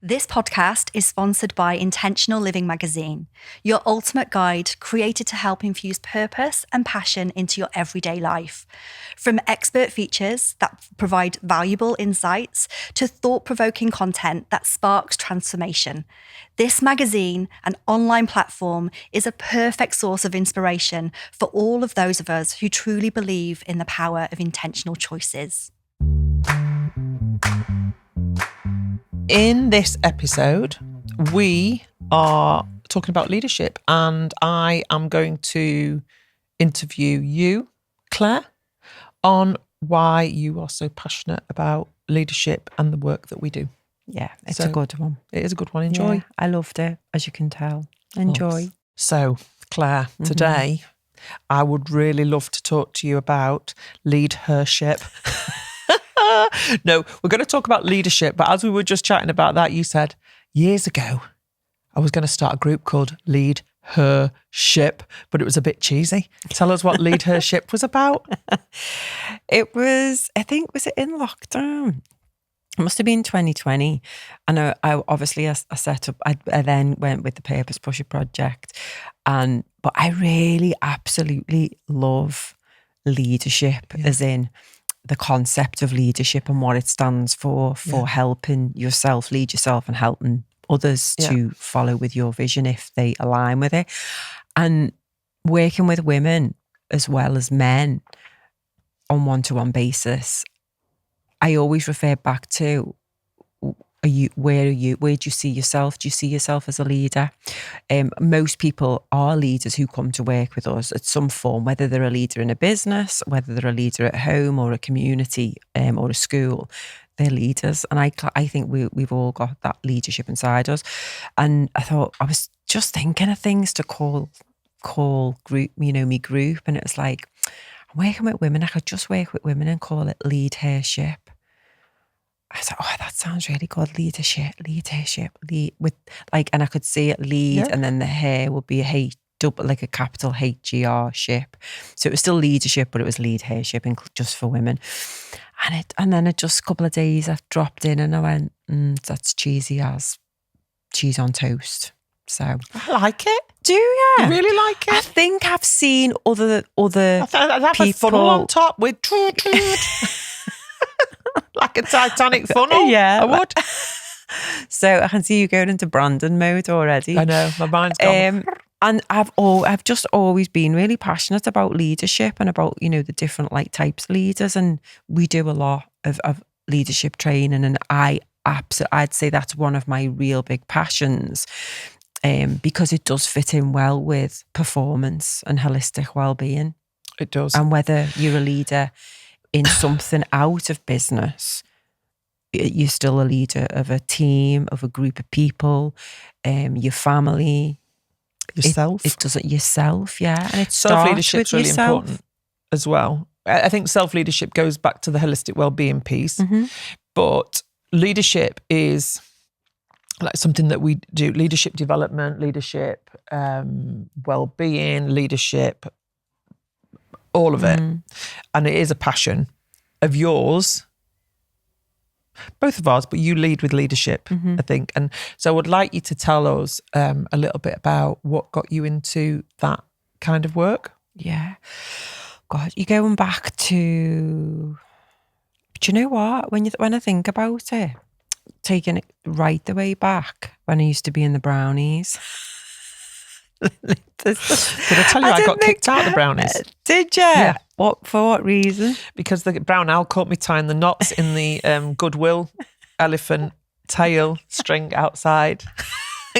This podcast is sponsored by Intentional Living magazine, your ultimate guide created to help infuse purpose and passion into your everyday life. From expert features that provide valuable insights to thought-provoking content that sparks transformation, this magazine, an online platform, is a perfect source of inspiration for all of those of us who truly believe in the power of intentional choices. In this episode, we are talking about leadership, and I am going to interview you, Claire, on why you are so passionate about leadership and the work that we do. Yeah, it's a good one. It is a good one. Enjoy. Yeah, I loved it, as you can tell. Enjoy. So, Claire, today I would really love to talk to you about leadership. No, we're going to talk about leadership, but as we were just chatting about that, you said years ago I was going to start a group called Lead Her Ship, but it was a bit cheesy. Tell us what Lead Her Ship was about. It was, I think, was it in lockdown? It must have been 2020. And I obviously set up, I then went with the Purpose Pusher project. But I really absolutely love leadership, as in the concept of leadership and what it stands for helping yourself lead yourself and helping others to follow with your vision if they align with it. And working with women as well as men on one-to-one basis, I always refer back to, where do you see yourself? Do you see yourself as a leader? Most people are leaders who come to work with us at some form, whether they're a leader in a business, whether they're a leader at home or a community or a school, they're leaders. And I think we've all got that leadership inside us. And I thought, I was just thinking of things to call group, me group. And it was like, I'm working with women. I could just work with women and call it Lead Her Ship. I was like, oh, that sounds really good. Leadership, lead with like, and I could see it lead, and then the hair would be a like a capital HGR ship. So it was still leadership, but it was Lead Her Ship, just for women. And then it just a couple of days I dropped in and I went, that's cheesy as cheese on toast. So I like it. Do you? You really like it? I think I've seen other I'd have people a funnel on top with like a Titanic funnel. Yeah, I would. So I can see you going into Brandon mode already. I know, my mind's gone. And I've just always been really passionate about leadership and about, the different types of leaders. And we do a lot of leadership training. And I'd say that's one of my real big passions, because it does fit in well with performance and holistic well-being. It does. And whether you're a leader in something out of business, you're still a leader of a team, of a group of people, your family, yourself. It does it yourself, yeah. And it self-leadership's really yourself. important as well. I think self-leadership goes back to the holistic well-being piece, but leadership is like something that we do. Leadership development, leadership, well-being, leadership, all of it. And it is a passion of yours, both of ours, but you lead with leadership, I think. And so I would like you to tell us a little bit about what got you into that kind of work. Yeah. God, you're going back to, do you know what? When I think about it, taking it right the way back when I used to be in the Brownies. Did I tell you I got kicked out of the Brownies? Did you? Yeah. For what reason? Because the brown owl caught me tying the knots in the Goodwill elephant tail string outside.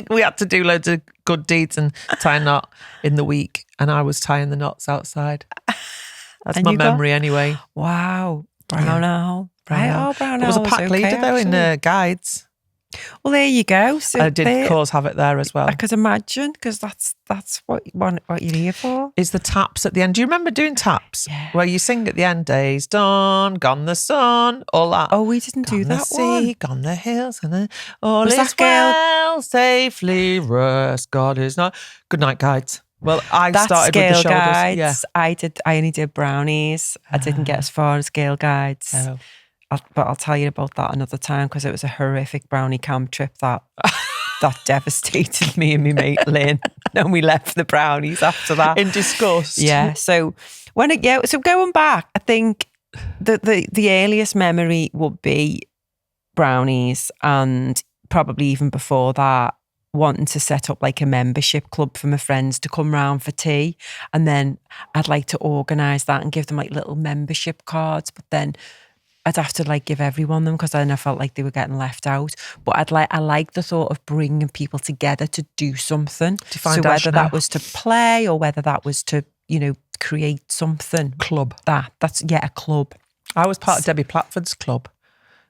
We had to do loads of good deeds and tie a knot in the week, and I was tying the knots outside. That's my memory anyway. Wow. Brown owl. Brown owl. Brown owl. There was a pack leader though in guides. Well, there you go. So I did cause havoc there as well. I could imagine, because that's what you're here for. Is the taps at the end? Do you remember doing taps? Yeah. Where you sing at the end, days done, gone the sun, all that. Oh, we didn't do that the sea, one. Gone the hills, and all was is well, safely rest. God is not. Good night, guides. Well, I started with the shoulders. Guides. Yeah. I only did Brownies. I didn't get as far as Scale Guides. Oh. but I'll tell you about that another time, because it was a horrific brownie camp trip that devastated me and my mate Lynn. And we left the brownies after that in disgust. Yeah. So so going back, I think the earliest memory would be brownies, and probably even before that, wanting to set up like a membership club for my friends to come round for tea, and then I'd like to organise that and give them like little membership cards, but then I'd have to like give everyone them, because then I felt like they were getting left out. But I like the thought of bringing people together to do something. To find so out whether that was to play or whether that was to, create something. Club. That's a club. I was part of Debbie Platford's club.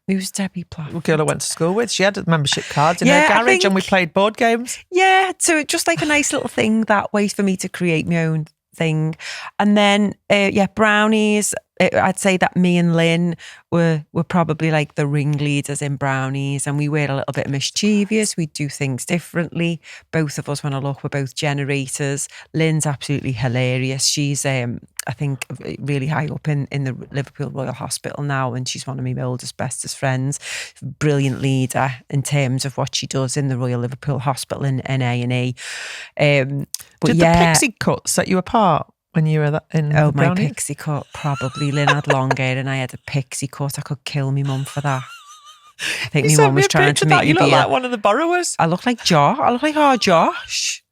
Who's Debbie Platt? A girl I went to school with. She had membership cards in her garage, and we played board games. Yeah, so just like a nice little thing that way for me to create my own thing. And then, brownies. I'd say that me and Lynn were probably like the ringleaders in brownies, and we were a little bit mischievous. We'd do things differently. Both of us, when I look, we're both generators. Lynn's absolutely hilarious. She's, I think, really high up in the Liverpool Royal Hospital now, and she's one of my oldest, bestest friends. Brilliant leader in terms of what she does in the Royal Liverpool Hospital in A&E. Did the pixie cut set you apart when you were in my brownie? pixie cut, probably. Lynn had long hair and I had a pixie cut. I could kill me mum for that. I think my mum was trying to make me You look like one of the borrowers. I look like Josh. I look like our Josh.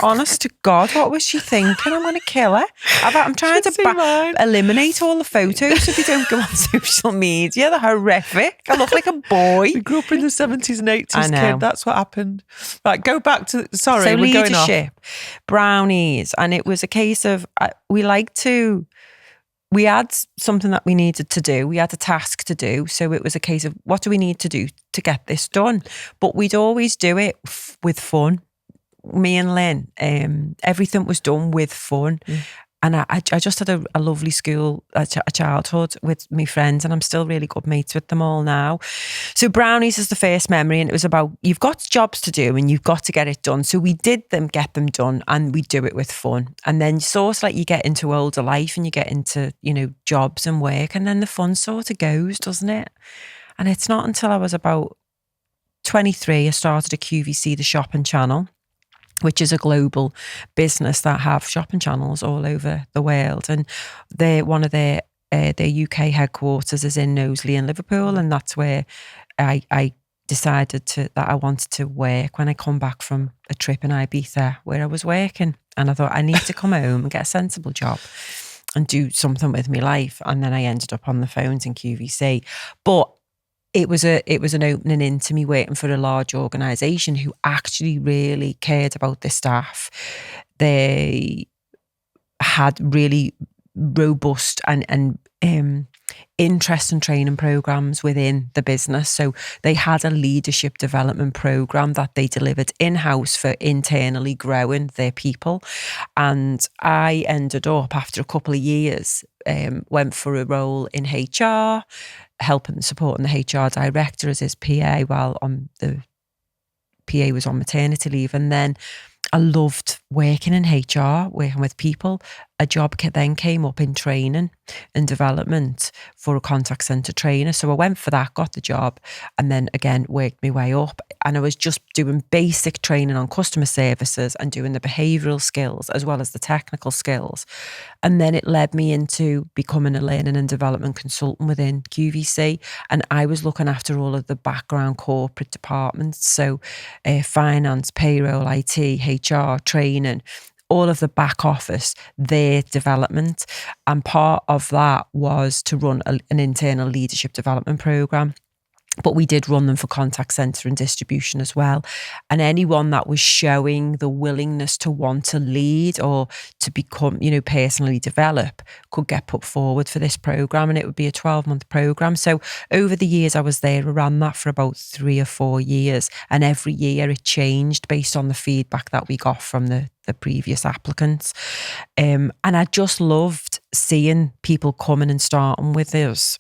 Honest to God, what was she thinking? I'm going to kill her. I'm trying to eliminate all the photos so they don't go on social media. They're horrific. I look like a boy. We grew up in the 70s and 80s, kid. That's what happened. Right, go back to... Sorry, so we're going off. Leadership, brownies. And it was a case of... We had something that we needed to do. We had a task to do. So it was a case of, what do we need to do to get this done? But we'd always do it with fun. Me and Lynn, everything was done with fun. And I just had a lovely school, a childhood with my friends, and I'm still really good mates with them all now. So brownies is the first memory, and it was about, you've got jobs to do and you've got to get it done. So we get them done, and we do it with fun. And then sort of like you get into older life and you get into, jobs and work, and then the fun sort of goes, doesn't it? And it's not until I was about 23, I started a QVC, the shopping channel, which is a global business that have shopping channels all over the world. And one of their UK headquarters is in Knowsley in Liverpool, and that's where I decided that I wanted to work when I come back from a trip in Ibiza where I was working. And I thought, I need to come home and get a sensible job and do something with my life. And then I ended up on the phones in QVC. But it was an opening into me working for a large organisation who actually really cared about their staff. They had really robust and interest and training programs within the business. So they had a leadership development program that they delivered in-house for internally growing their people. And I ended up, after a couple of years, went for a role in HR, helping and supporting the HR director as his PA while the PA was on maternity leave. And then I loved working in HR, working with people. A job then came up in training and development for a contact centre trainer. So I went for that, got the job, and then again worked my way up. And I was just doing basic training on customer services and doing the behavioural skills as well as the technical skills. And then it led me into becoming a learning and development consultant within QVC. And I was looking after all of the background corporate departments. So finance, payroll, IT, HR, training, all of the back office, their development. And part of that was to run an internal leadership development programme. But we did run them for contact centre and distribution as well. And anyone that was showing the willingness to want to lead or to become, personally develop could get put forward for this programme. And it would be a 12-month programme. So over the years I was there, I ran that for about 3 or 4 years. And every year it changed based on the feedback that we got from the previous applicants. And I just loved seeing people coming and starting with us.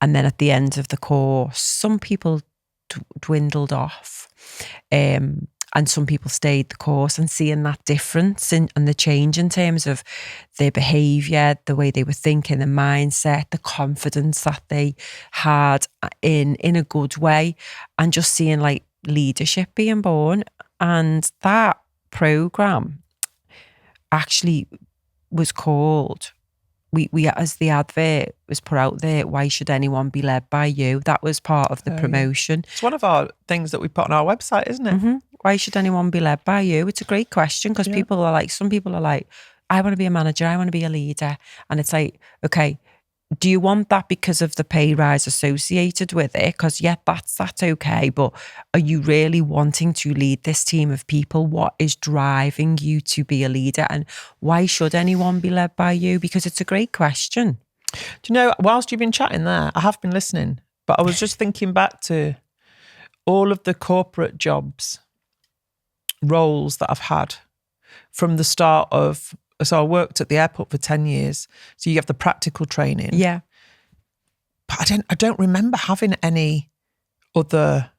And then at the end of the course, some people dwindled off. And And some people stayed the course, and seeing that difference and the change in terms of their behaviour, the way they were thinking, the mindset, the confidence that they had in a good way, and just seeing like leadership being born. And that programme actually was called, we as the advert was put out there, why should anyone be led by you? That was part of the promotion. It's one of our things that we put on our website, isn't it? Mm-hmm. Why should anyone be led by you? It's a great question, because people are like, some people are like, I want to be a manager, I want to be a leader. And it's like, okay, do you want that because of the pay rise associated with it? Because that's okay. But are you really wanting to lead this team of people? What is driving you to be a leader? And why should anyone be led by you? Because it's a great question. Do you know, whilst you've been chatting there, I have been listening, but I was just thinking back to all of the corporate jobs, roles that I've had from the start of. So I worked at the airport for 10 years. So you have the practical training. Yeah. But I don't remember having any other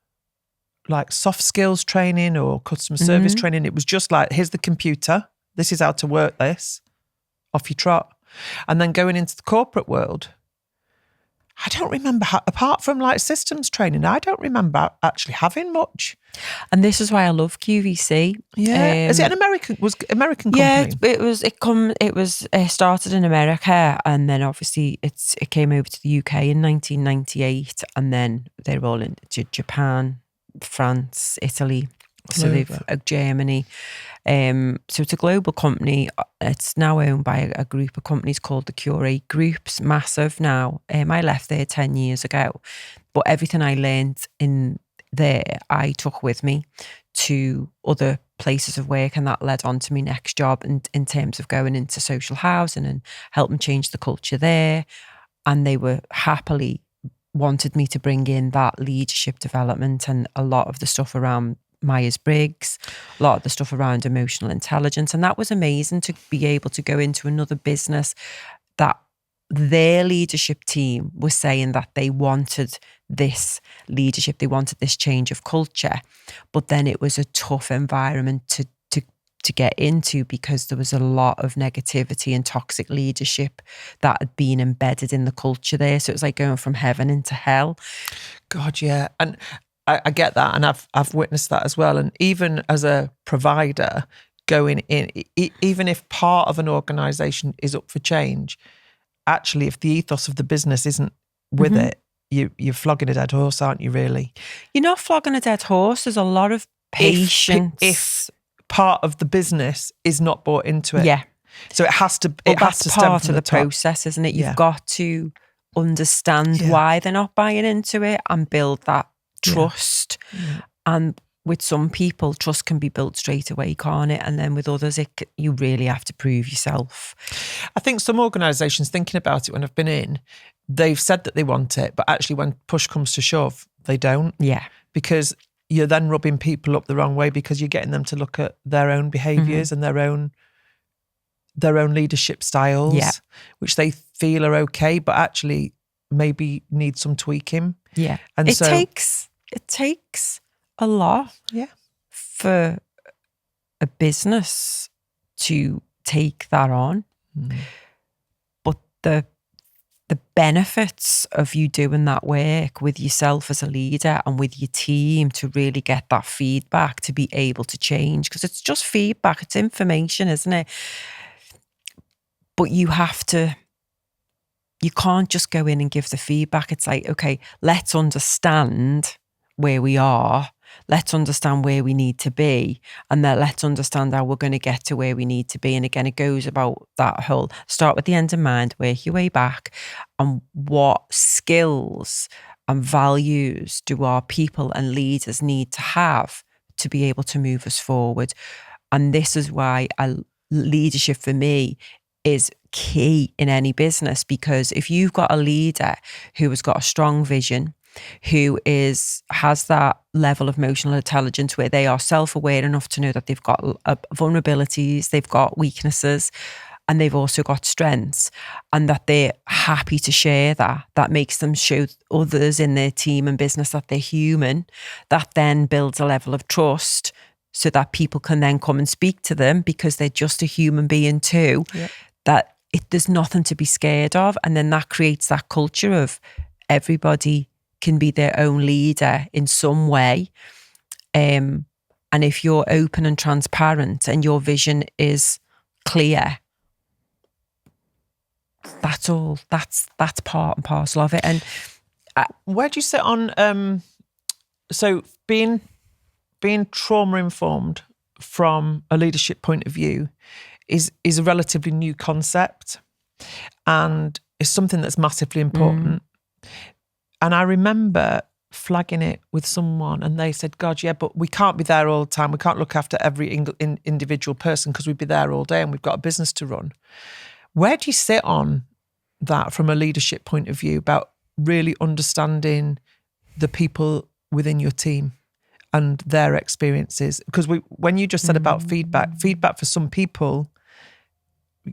like soft skills training or customer service training. It was just like, here's the computer. This is how to work this. Off you trot. And then going into the corporate world, I don't remember, apart from like systems training, I don't remember actually having much. And this is why I love QVC. Yeah, is it an American company? Yeah, it was started in America, and then obviously it came over to the UK in 1998, and then they're all into Japan, France, Italy, so they've Germany. So it's a global company. It's now owned by a group of companies called the Curate Groups. Massive now. I left there 10 years ago, but everything I learned in there I took with me to other places of work, and that led on to my next job in terms of going into social housing and helping change the culture there. And they were happily wanted me to bring in that leadership development and a lot of the stuff around Myers-Briggs, a lot of the stuff around emotional intelligence. And that was amazing to be able to go into another business that their leadership team was saying that they wanted this leadership, they wanted this change of culture. But then it was a tough environment to get into, because there was a lot of negativity and toxic leadership that had been embedded in the culture there. So it was like going from heaven into hell. God, yeah. And I get that, and I've witnessed that as well. And even as a provider going in, even if part of an organisation is up for change, actually, if the ethos of the business isn't with it, you're flogging a dead horse, aren't you? Really, you're not flogging a dead horse. There's a lot of patience. If part of the business is not bought into it, yeah. So it has to. Well, it has to stem part from of the top. process, isn't it? You've got to understand why they're not buying into it and build that trust. Yeah. And with some people, trust can be built straight away, can't it? And then with others, you really have to prove yourself. I think some organisations, thinking about it when I've been in, they've said that they want it, but actually when push comes to shove, they don't. Yeah. Because you're then rubbing people up the wrong way, because you're getting them to look at their own behaviours and their own leadership styles, which they feel are okay, but actually maybe need some tweaking. Yeah. And it takes a lot for a business to take that on. But the benefits of you doing that work with yourself as a leader and with your team to really get that feedback, to be able to change, because it's just feedback, it's information, isn't it? But you can't just go in and give the feedback. It's like, okay, let's understand where we are. Let's understand where we need to be, and then let's understand how we're going to get to where we need to be. And again, it goes about that whole start with the end in mind, work your way back, and what skills and values do our people and leaders need to have to be able to move us forward. And this is why leadership for me is key in any business, because if you've got a leader who has got a strong vision, who has that level of emotional intelligence where they are self-aware enough to know that they've got vulnerabilities, they've got weaknesses, and they've also got strengths, and that they're happy to share that makes them show others in their team and business that they're human, that then builds a level of trust so that people can then come and speak to them because they're just a human being too, that there's nothing to be scared of. And then that creates that culture of everybody can be their own leader in some way. And if you're open and transparent and your vision is clear, that's part and parcel of it. And where do you sit on so being trauma informed from a leadership point of view is a relatively new concept, and is something that's massively important. And I remember flagging it with someone, and they said, God, yeah, but we can't be there all the time. We can't look after every individual person because we'd be there all day and we've got a business to run. Where do you sit on that from a leadership point of view about really understanding the people within your team and their experiences? Because when you just said about feedback for some people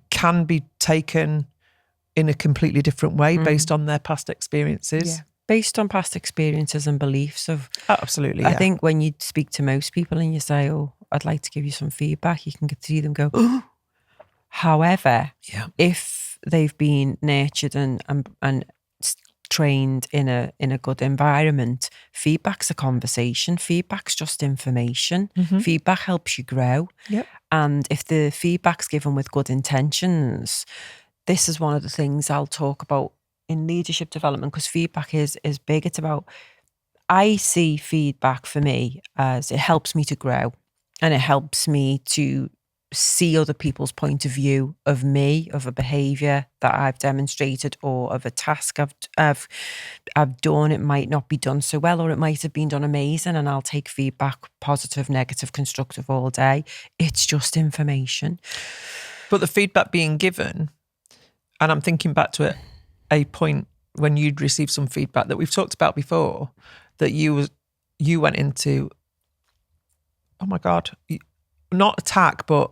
can be taken in a completely different way based on their past experiences. Yeah. Based on past experiences and beliefs of... Absolutely, I think when you speak to most people and you say, oh, I'd like to give you some feedback, you can see them go, oh. However, if they've been nurtured and trained in a good environment, feedback's a conversation. Feedback's just information. Feedback helps you grow. And if the feedback's given with good intentions, this is one of the things I'll talk about in leadership development, because feedback is big. It's about, I see feedback for me as it helps me to grow, and it helps me to see other people's point of view of me, of a behaviour that I've demonstrated, or of a task I've done. It might not be done so well, or it might have been done amazing, and I'll take feedback, positive, negative, constructive, all day. It's just information. But the feedback being given, and I'm thinking back to a point when you'd received some feedback that we've talked about before, that you went into, oh my God, not attack, but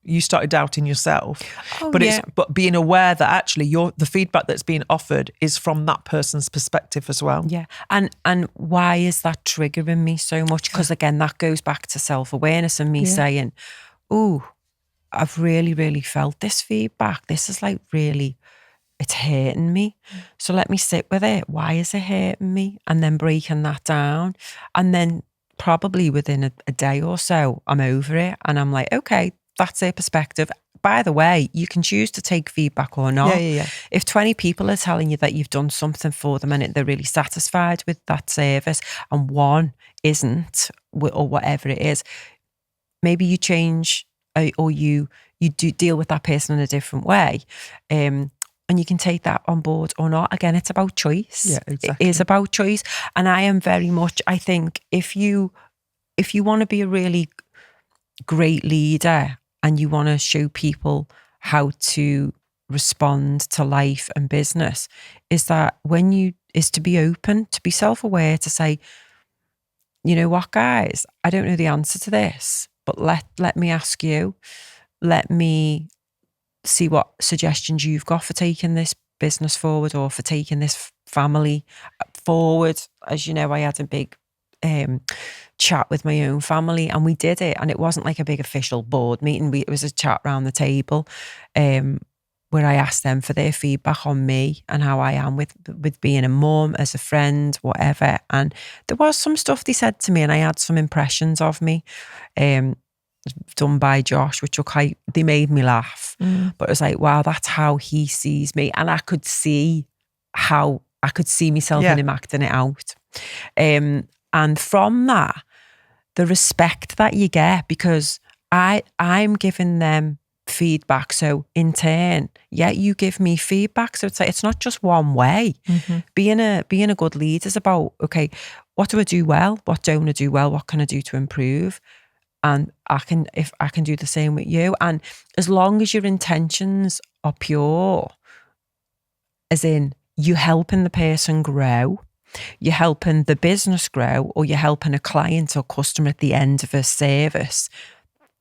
you started doubting yourself. But being aware that actually the feedback that's being offered is from that person's perspective as well. Yeah. And why is that triggering me so much? Because again, that goes back to self-awareness and me saying, oh, I've really, really felt this feedback. This is like really, it's hurting me. So let me sit with it. Why is it hurting me? And then breaking that down. And then probably within a day or so, I'm over it. And I'm like, okay, that's their perspective. By the way, you can choose to take feedback or not. If 20 people are telling you that you've done something for them and they're really satisfied with that service, and one isn't, or whatever it is, maybe you change, or you do deal with that person in a different way. And you can take that on board or not. Again, it's about choice. Yeah, exactly. It is about choice. And I am very much, I think, if you want to be a really great leader and you want to show people how to respond to life and business, is to be open, to be self-aware, to say, you know what, guys, I don't know the answer to this, but let me ask you. Let me see what suggestions you've got for taking this business forward, or for taking this family forward. As you know, I had a big chat with my own family, and we did it, and it wasn't like a big official board meeting. It was a chat around the table where I asked them for their feedback on me and how I am with being a mum, as a friend, whatever. And there was some stuff they said to me, and I had some impressions of me done by Josh, which were they made me laugh. But it was like, wow, that's how he sees me. And I could see myself in him acting it out. And from that, the respect that you get, because I'm giving them feedback. So in turn, you give me feedback. So it's not just one way. Being a good leader is about, okay, what do I do well? What don't I do well? What can I do to improve? And if I can do the same with you. And as long as your intentions are pure, as in you helping the person grow, you're helping the business grow, or you're helping a client or customer at the end of a service,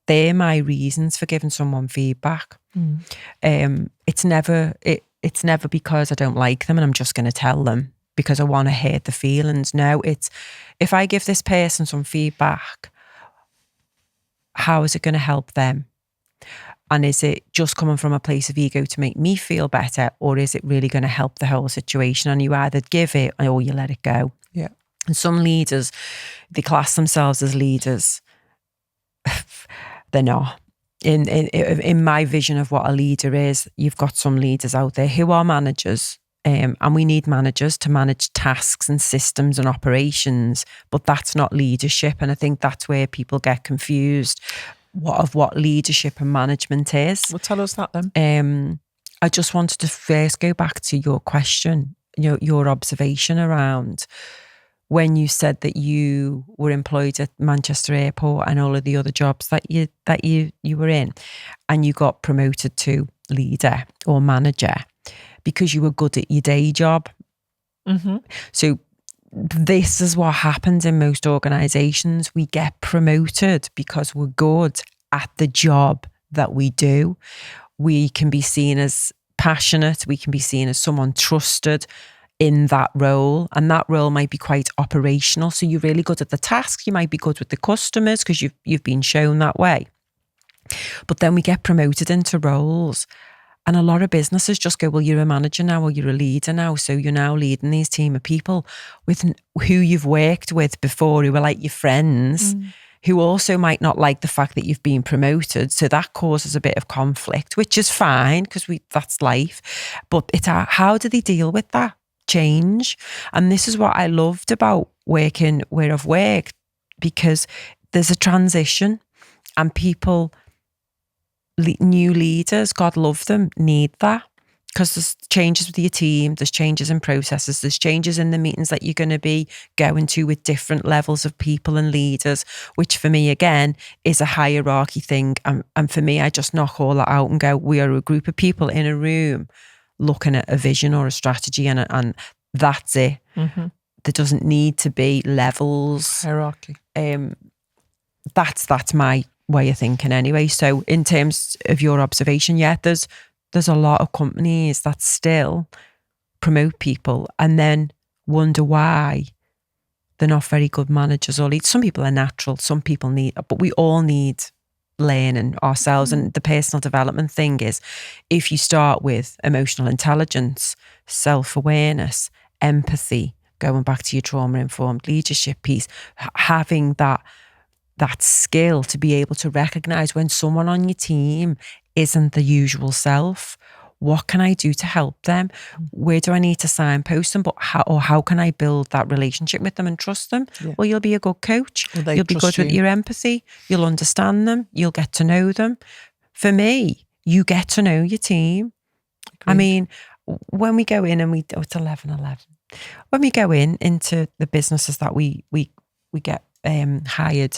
they're my reasons for giving someone feedback. It's never because I don't like them and I'm just going to tell them because I want to hurt the feelings. No, it's if I give this person some feedback, how is it going to help them? And is it just coming from a place of ego to make me feel better, or is it really going to help the whole situation? And you either give it or you let it go. Yeah. And some leaders, they class themselves as leaders. They're not. In my vision of what a leader is, you've got some leaders out there who are managers. And we need managers to manage tasks and systems and operations, but that's not leadership. And I think that's where people get confused what leadership and management is. Well, tell us that then. I just wanted to first go back to your question, your observation around when you said that you were employed at Manchester Airport and all of the other jobs that you were in, and you got promoted to leader or manager because you were good at your day job. Mm-hmm. So this is what happens in most organisations. We get promoted because we're good at the job that we do. We can be seen as passionate. We can be seen as someone trusted in that role. And that role might be quite operational. So you're really good at the tasks. You might be good with the customers because you've been shown that way. But then we get promoted into roles. And a lot of businesses just go, well, you're a manager now or you're a leader now. So you're now leading these team of people with who you've worked with before, who are like your friends, who also might not like the fact that you've been promoted. So that causes a bit of conflict, which is fine because that's life. But how do they deal with that change? And this is what I loved about working where I've worked, because there's a transition and people... new leaders, God love them, need that, because there's changes with your team, there's changes in processes, there's changes in the meetings that you're going to be going to with different levels of people and leaders, which for me, again, is a hierarchy thing. And for me, I just knock all that out and go, we are a group of people in a room looking at a vision or a strategy, and that's it. Mm-hmm. There doesn't need to be levels. Hierarchy. That's my way of thinking anyway. So in terms of your observation, yeah, there's a lot of companies that still promote people and then wonder why they're not very good managers or leads. Some people are natural, some people need, but we all need learning ourselves. And the personal development thing is, if you start with emotional intelligence, self-awareness, empathy, going back to your trauma-informed leadership piece, having that skill to be able to recognize when someone on your team isn't the usual self. What can I do to help them? Where do I need to signpost them? But how can I build that relationship with them and trust them? Yeah. Well, you'll be a good coach. You'll be good with your empathy. You'll understand them. You'll get to know them. For me, you get to know your team. Agreed. I mean, when we go in and it's 11:11. When we go into the businesses that we get hired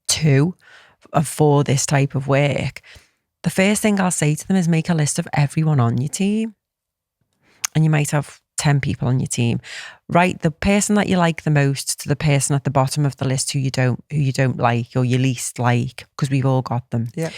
to for this type of work, the first thing I'll say to them is make a list of everyone on your team. And you might have 10 people on your team. Write the person that you like the most to the person at the bottom of the list who you don't like or you least like, because we've all got them. Yeah.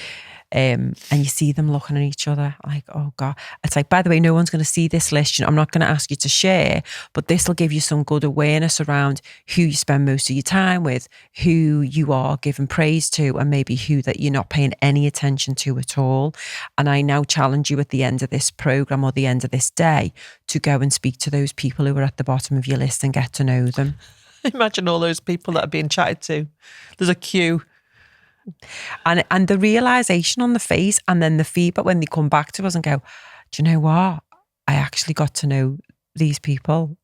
And you see them looking at each other like, oh God. It's like, by the way, no one's going to see this list. I'm not going to ask you to share, but this will give you some good awareness around who you spend most of your time with, who you are giving praise to, and maybe who that you're not paying any attention to at all. And I now challenge you at the end of this program or the end of this day to go and speak to those people who are at the bottom of your list and get to know them. Imagine all those people that are being chatted to. There's a queue. And the realisation on the face, and then the feedback when they come back to us and go, do you know what? I actually got to know these people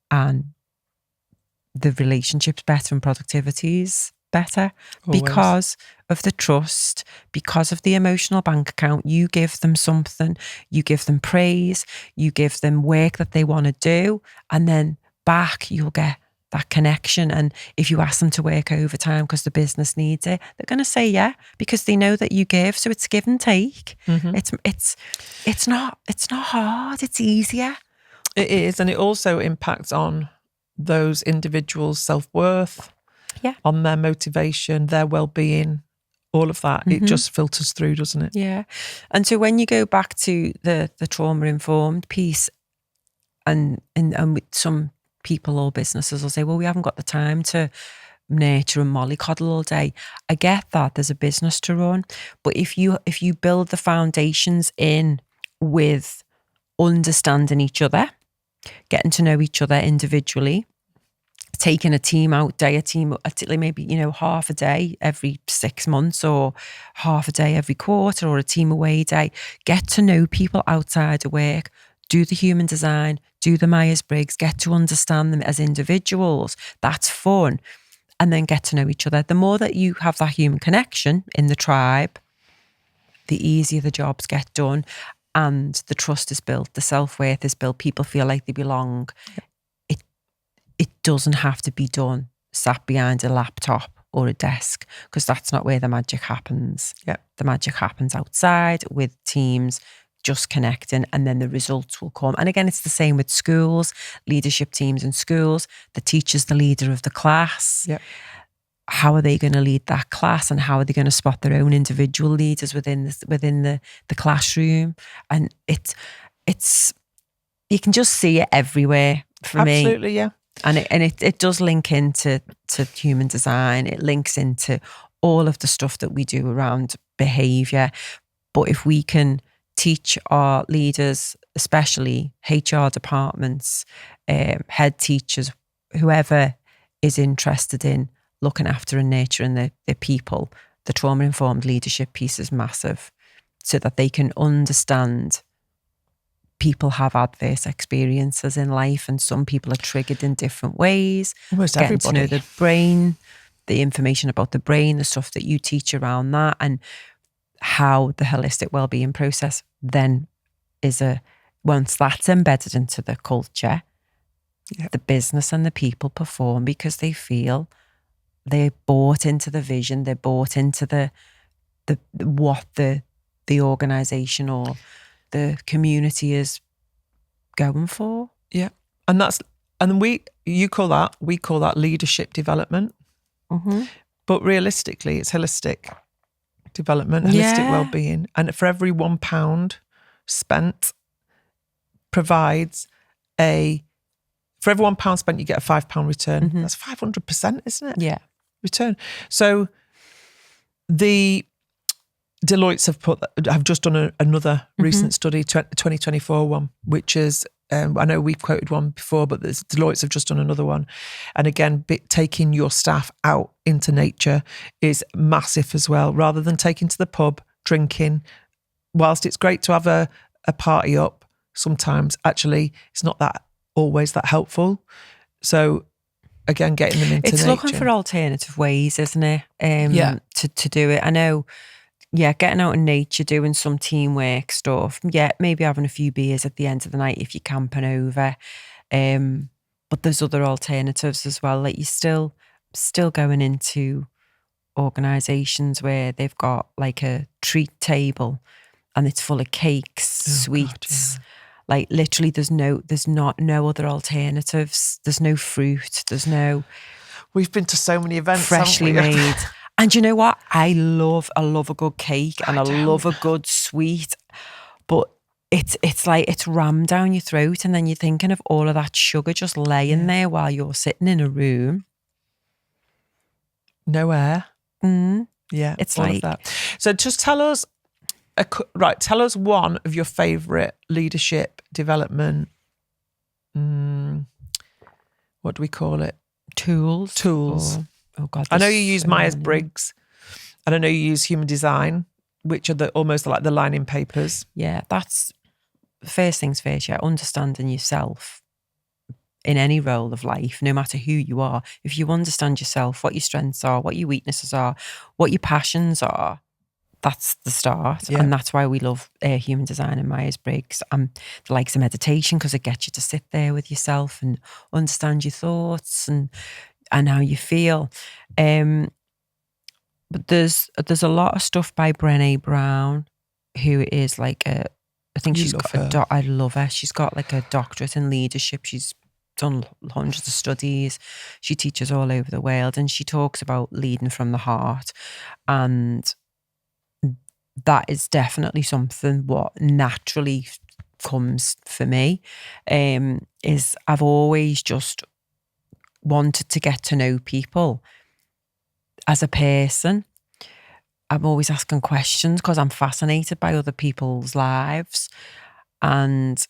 and the relationship's better and productivity's better. Always. Because of the trust, because of the emotional bank account. You give them something, you give them praise, you give them work that they want to do, and then back you'll get that connection. And if you ask them to work overtime because the business needs it, they're going to say yeah, because they know that you give. So it's give and take. Mm-hmm. It's not hard. It's easier. It is, and it also impacts on those individuals' self-worth, on their motivation, their well-being, all of that. Mm-hmm. It just filters through, doesn't it? Yeah. And so when you go back to the trauma-informed piece, and with some people or businesses will say, well, we haven't got the time to nurture and mollycoddle all day. I get that there's a business to run, but if you build the foundations in with understanding each other, getting to know each other individually, taking a team out day, maybe, half a day every 6 months or half a day every quarter or a team away day, get to know people outside of work, do the human design, do the Myers-Briggs, get to understand them as individuals. That's fun. And then get to know each other. The more that you have that human connection in the tribe, the easier the jobs get done and the trust is built, the self-worth is built, people feel like they belong. It doesn't have to be done sat behind a laptop or a desk, because that's not where the magic happens. Yeah. The magic happens outside with teams, just connecting, and then the results will come. And again, it's the same with schools, leadership teams in schools. The teacher's the leader of the class. Yeah. How are they going to lead that class, and how are they going to spot their own individual leaders within the classroom? And it's you can just see it everywhere for me. Absolutely, yeah. And it does link into human design. It links into all of the stuff that we do around behaviour. But if we can teach our leaders, especially HR departments, head teachers, whoever is interested in looking after and nurturing their people, the trauma-informed leadership piece is massive, so that they can understand people have adverse experiences in life, and some people are triggered in different ways. Almost Getting everybody. to know the brain, the information about the brain, the stuff that you teach around that, and how the holistic wellbeing process then is once that's embedded into the culture, Yep. the business and the people perform because they feel they're bought into the vision, they're bought into the what the organisation or the community is going for. Yeah. We call that leadership development. Mm-hmm. But realistically, it's holistic development, holistic Yeah. well-being. And for every £1 spent for every £1 spent, you get a £5 return. Mm-hmm. That's 500%, isn't it? Yeah. Return. So the Deloitte's have just done another recent study, 2024 one, which is, I know we've quoted one before, but Deloitte's have just done another one. And again, taking your staff out into nature is massive as well, rather than taking to the pub, drinking. Whilst it's great to have a party up, sometimes actually it's not always that helpful. So again, getting them into nature. It's looking for alternative ways, isn't it? To do it. I know. Yeah, getting out in nature, doing some teamwork stuff. Yeah, maybe having a few beers at the end of the night if you're camping over. But there's other alternatives as well. Like, you're still going into organisations where they've got like a treat table and it's full of cakes, sweets. God, yeah. Like, literally, there's no other alternatives. There's no fruit. There's no. We've been to so many events, freshly haven't we? made. And you know what? I love a good cake and I love a good sweet, but it's like it's rammed down your throat, and then you're thinking of all of that sugar just laying there while you're sitting in a room. No air. Mm. Yeah, It's all like of that. So just tell us, tell us one of your favourite leadership development. What do we call it? tools. Tools. Oh God! I know there's you use so many. Myers-Briggs, and I know you use human design, which are almost like the lining papers. Yeah, that's first things first. Yeah, understanding yourself in any role of life, no matter who you are. If you understand yourself, what your strengths are, what your weaknesses are, what your passions are, that's the start. Yeah. And that's why we love human design and Myers-Briggs and the likes of meditation, because it gets you to sit there with yourself and understand your thoughts and how you feel. But there's a lot of stuff by Brené Brown, who is like I think she's got I love her. She's got like a doctorate in leadership. She's done hundreds of studies. She teaches all over the world, and she talks about leading from the heart. And that is definitely something what naturally comes for me. Is I've always just wanted to get to know people as a person, I'm always asking questions because I'm fascinated by other people's lives. And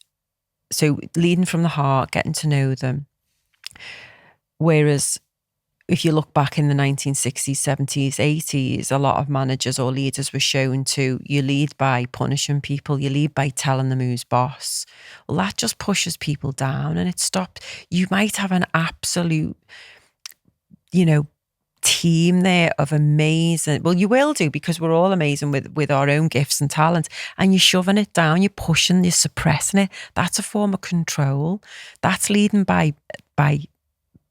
so leading from the heart, getting to know them. Whereas if you look back in the 1960s, 70s, 80s, a lot of managers or leaders were shown to, you lead by punishing people, you lead by telling them who's boss. Well, that just pushes people down and it stops. You might have an absolute, team there of amazing, well, you will do because we're all amazing with our own gifts and talents, and you're shoving it down, you're pushing, you're suppressing it. That's a form of control. That's leading by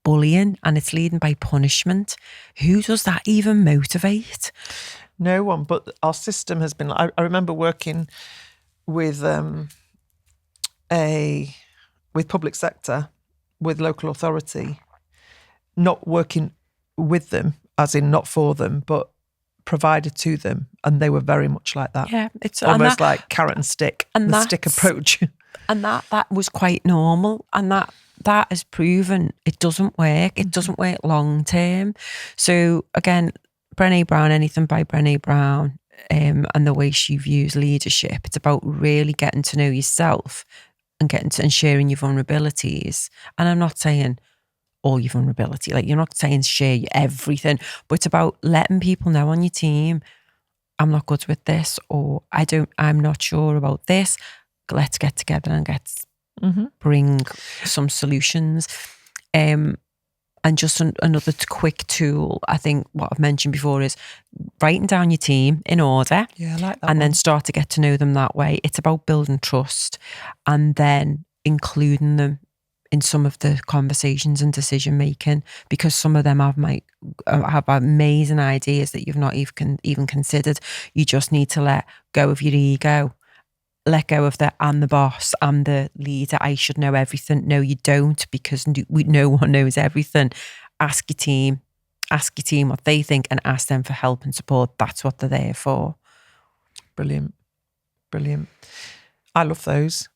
bullying, and it's leading by punishment. Who does that even motivate? No one. But our system has been, I remember working with public sector, with local authority, not working with them, as in not for them, but provided to them, and they were very much like that. Yeah, it's almost like carrot and stick, and the stick approach. And that was quite normal, and that has proven it doesn't work. It doesn't work long term. So again, Brené Brown, anything by Brené Brown, and the way she views leadership, it's about really getting to know yourself and sharing your vulnerabilities. And I'm not saying all your vulnerability, like you're not saying share everything, but it's about letting people know on your team, I'm not good with this, or I'm not sure about this. Let's get together and bring some solutions. And just another quick tool, I think what I've mentioned before is writing down your team in order. Yeah, I like that. And then start to get to know them that way. It's about building trust and then including them in some of the conversations and decision making, because some of them have amazing ideas that you've not even considered. You just need to let go of your ego. Let go of I'm the boss, I'm the leader, I should know everything. No, you don't, because no one knows everything. Ask your team what they think and ask them for help and support. That's what they're there for. Brilliant. I love those.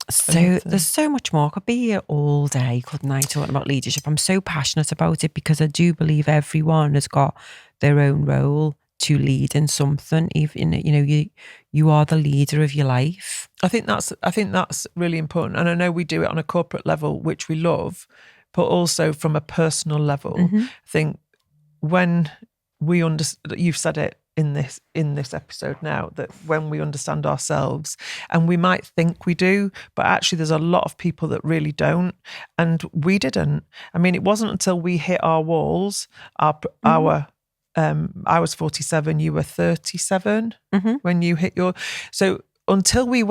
So there's so much more. I could be here all day, couldn't I, talking about leadership. I'm so passionate about it because I do believe everyone has got their own role to lead in something. Even you are the leader of your life. I think that's really important, and I know we do it on a corporate level, which we love, but also from a personal level. I think when we understand, you've said it in this episode now, that when we understand ourselves, and we might think we do, but actually there's a lot of people that really don't, and we didn't. I mean, it wasn't until we hit our walls, I was 47, you were 37 when you hit your... So until we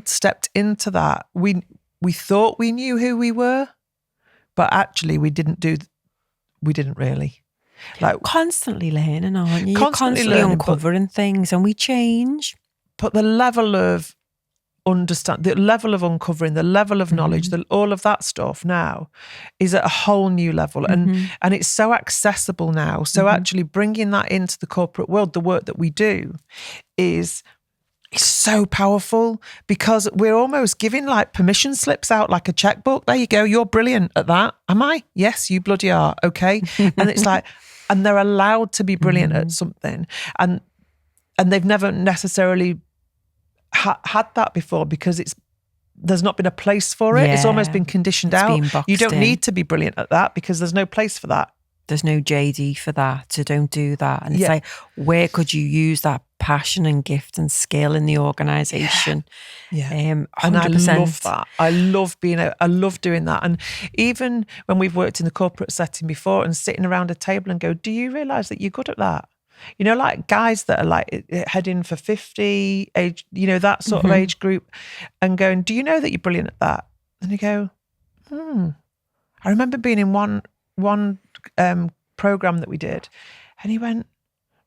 stepped into that, we thought we knew who we were, but actually we didn't really. Like, constantly learning, aren't you? You're constantly uncovering things, and we change. But the level of the level of uncovering, the level of knowledge, all of that stuff now is at a whole new level, and it's so accessible now. So actually bringing that into the corporate world, the work that we do, is so powerful, because we're almost giving like permission slips out, like a checkbook. There you go, you're brilliant at that. Am I? Yes, you bloody are. Okay. And it's like, and they're allowed to be brilliant at something, and they've never necessarily had that before, because there's not been a place for it. It's almost been conditioned out. You don't need to be brilliant at that because there's no place for that. There's no JD for that, so don't do that. And it's like, where could you use that passion and gift and skill in the organisation? Yeah. 100%. And I love that. I love doing that. And even when we've worked in the corporate setting before and sitting around a table and go, do you realise that you're good at that? You know, like guys that are like heading for 50 age, that sort of age group, and going, do you know that you're brilliant at that? And you go, I remember being in one program that we did, and he went,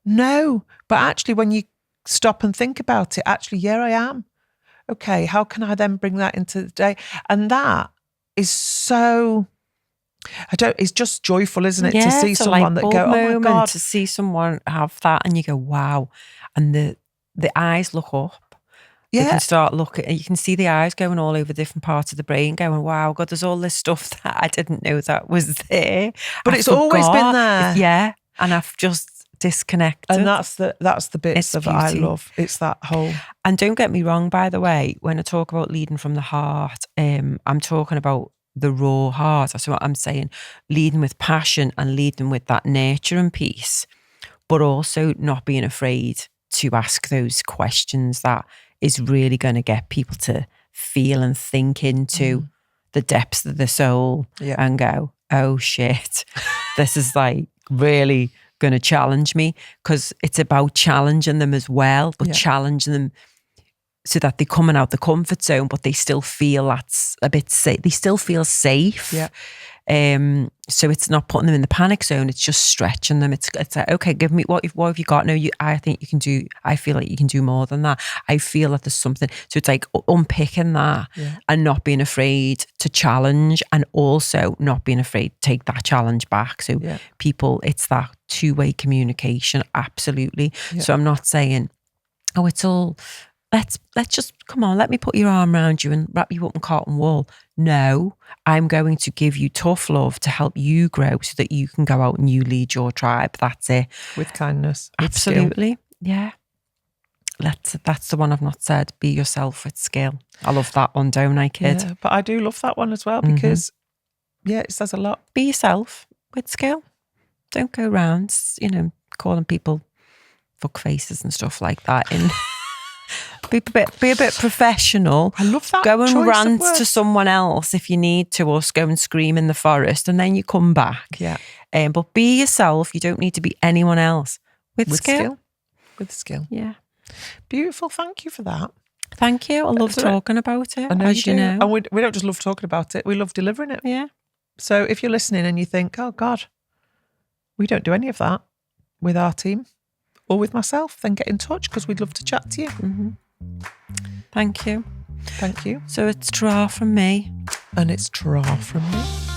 no, but actually when you stop and think about it, actually, yeah, I am. Okay, how can I then bring that into the day? And that is so... it's just joyful, isn't it, to see someone that go, oh my God. To see someone have that, and you go, wow. And the eyes look up. Yeah. You can start looking, you can see the eyes going all over different parts of the brain, going, wow, God, there's all this stuff that I didn't know that was there. But it's always been there. Yeah. and I've just disconnected. And that's the bits of it I love. It's that whole. And don't get me wrong, by the way, when I talk about leading from the heart, I'm talking about the raw heart. That's what I'm saying. Leading with passion and leading with that nurturing piece, but also not being afraid to ask those questions that is really going to get people to feel and think into the depths of the soul and go, oh shit, this is like really going to challenge me, because it's about challenging them as well, but challenging them so that they're coming out the comfort zone, but they still feel that's a bit safe. They still feel safe. Yeah. So it's not putting them in the panic zone. It's just stretching them. It's like, okay, give me what have you got? No, I think you can do. I feel like you can do more than that. I feel that there's something. So it's like unpicking that and not being afraid to challenge, and also not being afraid to take that challenge back. So people, it's that two-way communication. Absolutely. Yeah. So I'm not saying, oh, it's all. Let's just, come on, let me put your arm around you and wrap you up in cotton wool. No, I'm going to give you tough love to help you grow so that you can go out and you lead your tribe. That's it. With kindness. Absolutely. With yeah. That's the one I've not said. Be yourself with skill. I love that one, don't I, kid? Yeah, but I do love that one as well because, it says a lot. Be yourself with skill. Don't go around, calling people fuck faces and stuff like that. Be a bit professional. I love that. Go and rant to someone else if you need to, or go and scream in the forest, and then you come back. Yeah. But be yourself. You don't need to be anyone else. With skill. With skill. Yeah. Beautiful. Thank you for that. Thank you. I love talking about it. I know as you know. And we don't just love talking about it. We love delivering it. Yeah. So if you're listening and you think, oh God, we don't do any of that with our team or with myself, then get in touch, because we'd love to chat to you. Mm-hmm. Thank you. Thank you. So it's tra from me. And it's tra from me.